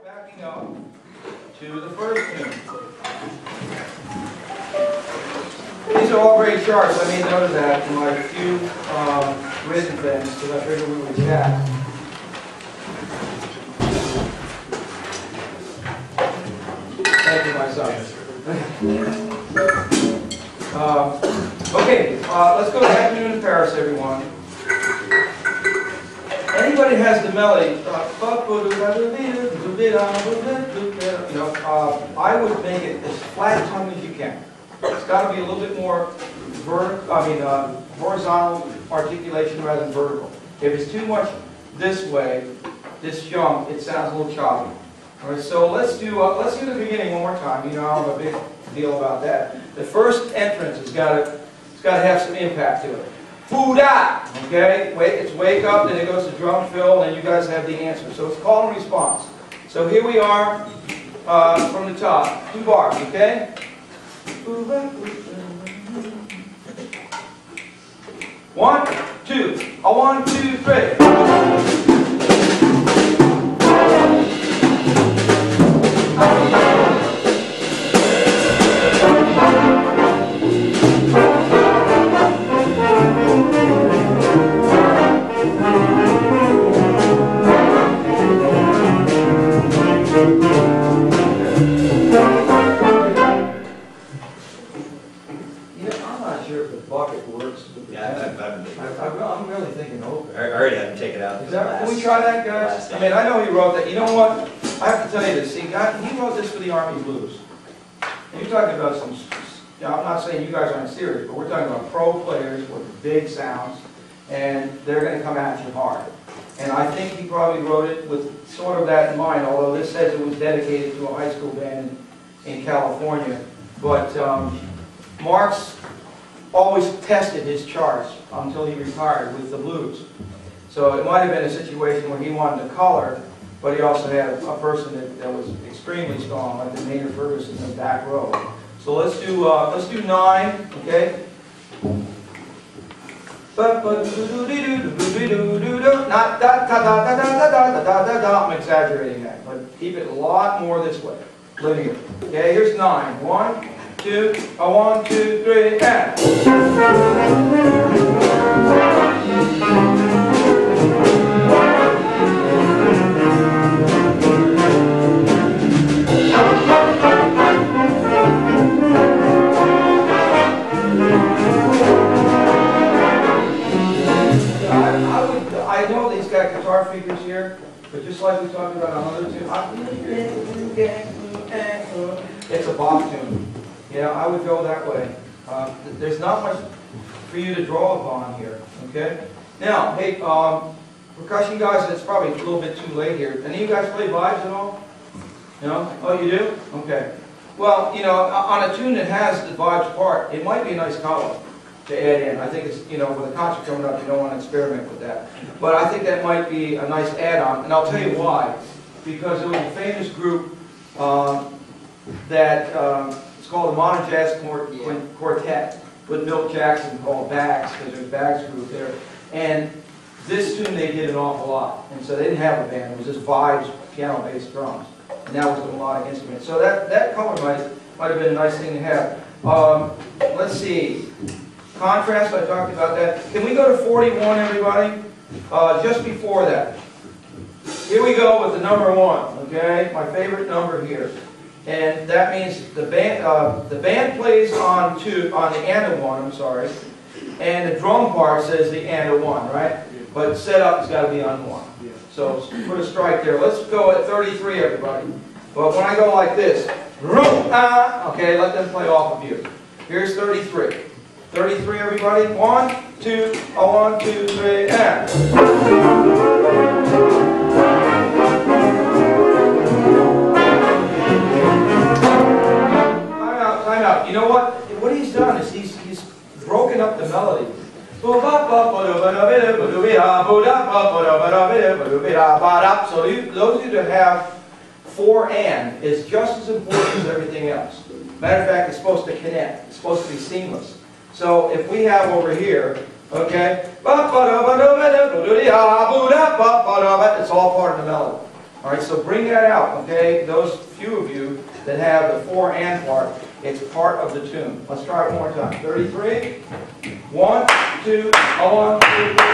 Backing up to the first tune. These are all great charts. I made note of that in my few written things because I figured we would chat. Thank you, my son. Okay, let's go to Afternoon in Paris, everyone. Anybody has the melody, I would make it as flat tongue as you can. It's got to be a little bit more horizontal articulation rather than vertical. If it's too much this way, this jump, it sounds a little choppy. All right, so let's do the beginning one more time. You know, I'm a big deal about that. The first entrance has got to have some impact to it. Boo-da! Okay? It's wake up, then it goes to drum fill, and you guys have the answer. So it's call and response. So here we are from the top. 2 bars, okay? 1, 2. 1, 2, 3. I'm really thinking open. I already had to take it out. Can we try that, guys? I mean, I know he wrote that. You know what? I have to tell you this. See, he wrote this for the Army Blues. And you're talking about some, I'm not saying you guys aren't serious, but we're talking about pro players with big sounds, and they're going to come at you hard. And I think he probably wrote it with sort of that in mind, although this says it was dedicated to a high school band in California. But Marx always tested his charts until he retired with the blues. So it might have been a situation where he wanted to color, but he also had a person that was extremely strong, like the Maynard Ferguson in the back row. So let's do 9, okay? Not I'm exaggerating that, but keep it a lot more this way, linear. Okay, here's 9. 1, 2, 1, 2, 3, and. I know these got guitar figures here, but just like we talked about on other tunes, it's a bop tune. Yeah, I would go that way. There's not much for you to draw upon here, okay? Now, hey, percussion guys, it's probably a little bit too late here. Any of you guys play vibes at all? No? Oh, you do? Okay. Well, you know, on a tune that has the vibes part, it might be a nice color to add in. I think it's, you know, with a concert coming up, you don't want to experiment with that. But I think that might be a nice add-on, and I'll tell you why. Because there was a famous group that it's called the Modern Jazz Quartet with Milt Jackson called Bags, because there's Bags group there. And this tune they did an awful lot. And so they didn't have a band, it was just vibes, piano-based drums. And that was a melodic instrument. So that color might have been a nice thing to have. Let's see. Contrast, I talked about that. Can we go to 41, everybody? Just before that. Here we go with the number 1, okay? My favorite number here. And that means the band plays on the and a 1, I'm sorry. And the drum part says the and a 1, right? But setup has got to be on 1. So put a strike there. Let's go at 33, everybody. But when I go like this, okay, let them play off of you. Here's 33. 33, everybody. 1, 2, 1, 2, 3, and. Time out. You know what? What he's done is he's broken up the melody. So those of you that have 4 and is just as important as everything else. Matter of fact, it's supposed to connect. It's supposed to be seamless. So if we have over here, okay, it's all part of the melody. All right, so bring that out, okay? Those few of you that have the for and part, it's part of the tune. Let's try it one more time. 33. 1, 2, 1, 2, 3.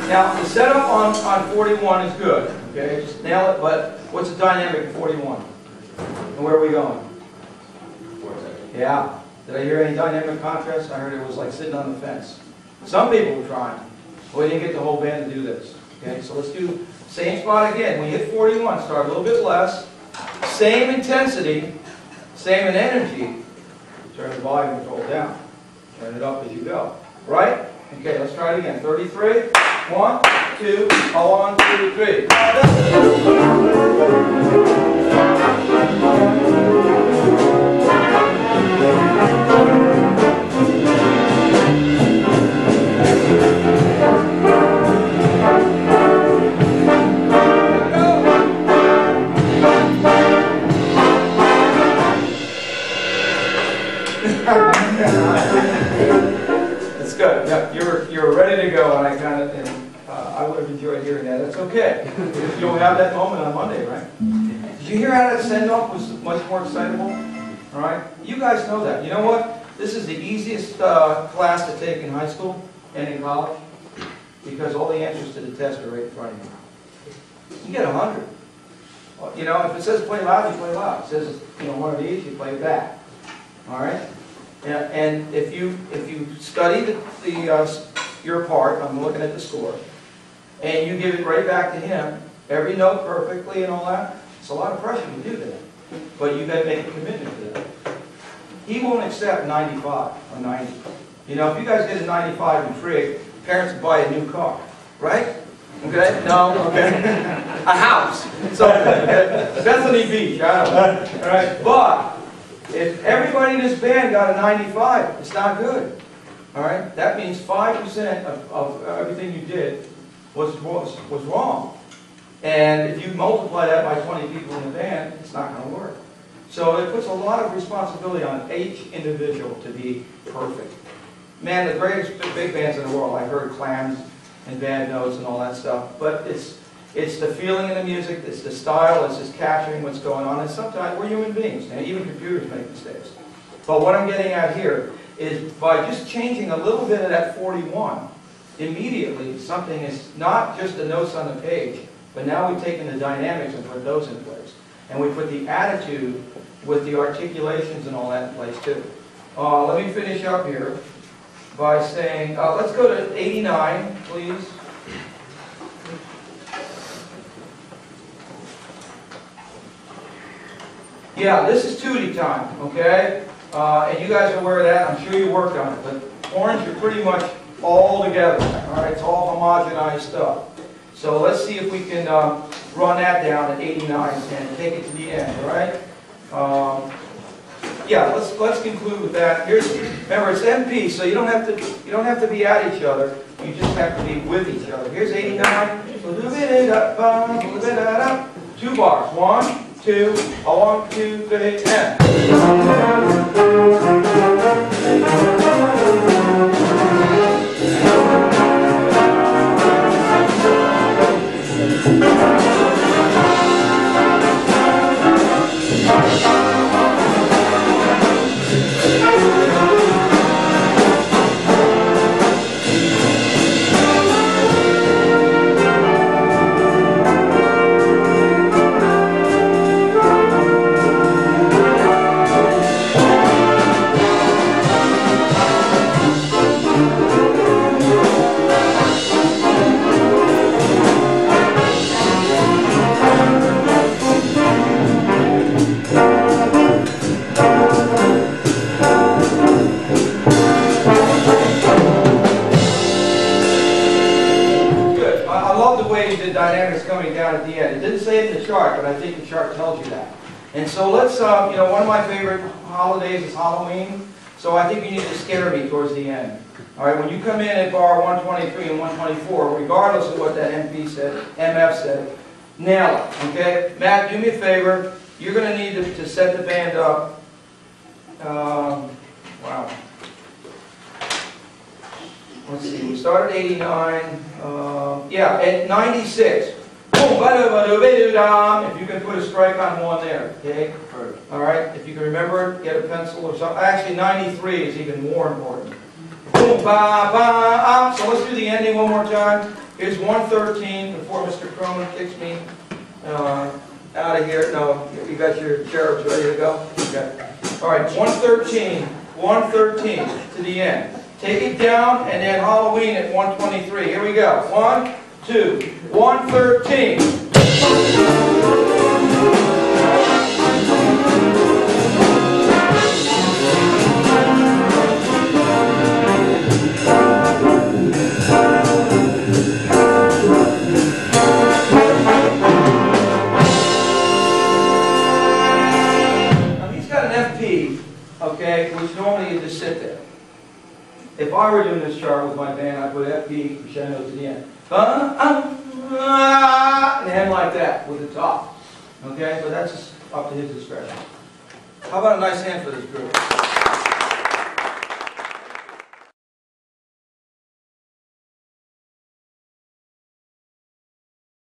Now, the setup on 41 is good, okay? Just nail it, but what's the dynamic in 41? And where are we going? Yeah. Did I hear any dynamic contrast? I heard it was like sitting on the fence. Some people were trying. Well, we didn't get the whole band to do this. Okay, so let's do same spot again. When you hit 41, start a little bit less. Same intensity, same in energy. Turn the volume control down. Turn it up as you go. Right? Okay, let's try it again. 33. 1, 2, 1, 2, 3. That's good. Yeah, you're ready to go, and I would have enjoyed hearing that. That's okay. You'll have that moment on Monday, right? Did you hear how that send-off was much more excitable? All right? You guys know that. You know what? This is the easiest class to take in high school and in college because all the answers to the test are right in front of you. You get 100. Well, you know, if it says play loud, you play loud. If it says, you know, one of these, you play back. All right? And if you study your part, I'm looking at the score, and you give it right back to him, every note perfectly and all that, it's a lot of pressure to do that. But you've got to make a commitment to that. He won't accept 95 or 90. You know, if you guys get a 95 in trig, parents will buy a new car, right? Okay? No? Okay. A house. So, Bethany Beach, I don't know. All right? But if everybody in this band got a 95, it's not good. All right? That means 5% of everything you did was wrong. And if you multiply that by 20 people in the band, it's not going to work. So it puts a lot of responsibility on each individual to be perfect. Man, the greatest big bands in the world, I heard clams and band notes and all that stuff, but it's the feeling in the music, it's the style, it's just capturing what's going on, and sometimes we're human beings, and even computers make mistakes. But what I'm getting at here is by just changing a little bit of that 41, immediately something is not just the notes on the page, but now we've taken the dynamics and put those in place. And we put the attitude with the articulations and all that in place too. Let me finish up here by saying, let's go to 89, please. Yeah, this is Tootie time, okay? And you guys are aware of that. I'm sure you worked on it. But orange are pretty much all together. All right, it's all homogenized stuff. So let's see if we can run that down at 89 and take it to the end, all right? Yeah, let's conclude with that. Remember, it's MP, so you don't have to be at each other. You just have to be with each other. Here's 89. 2 bars. 1, 2, 1, 2, 3, and. Dynamics coming down at the end. It didn't say it in the chart, but I think the chart tells you that. And so let's, you know, one of my favorite holidays is Halloween. So I think you need to scare me towards the end. All right, when you come in at bar 123 and 124, regardless of what that MP said, MF said, nail it, okay? Matt, do me a favor. You're going to need to set the band up. Wow. Let's see, we started 89. Yeah, at 96. Boom, if you can put a strike on one there, okay? All right, if you can remember it, get a pencil or something. Actually, 93 is even more important. Boom, ba, ba, so let's do the ending one more time. Here's 113 before Mr. Cronin kicks me out of here. No, you got your cherubs ready to go? Okay. All right, 113, 113 to the end. Take it down and then Halloween at 123. Here we go. 1, 2, 113. Okay, which normally you just sit there. If I were doing this chart with my band, I'd put FB crescendo to the end. And end like that with the top. Okay, but that's just up to his discretion. How about a nice hand for this group?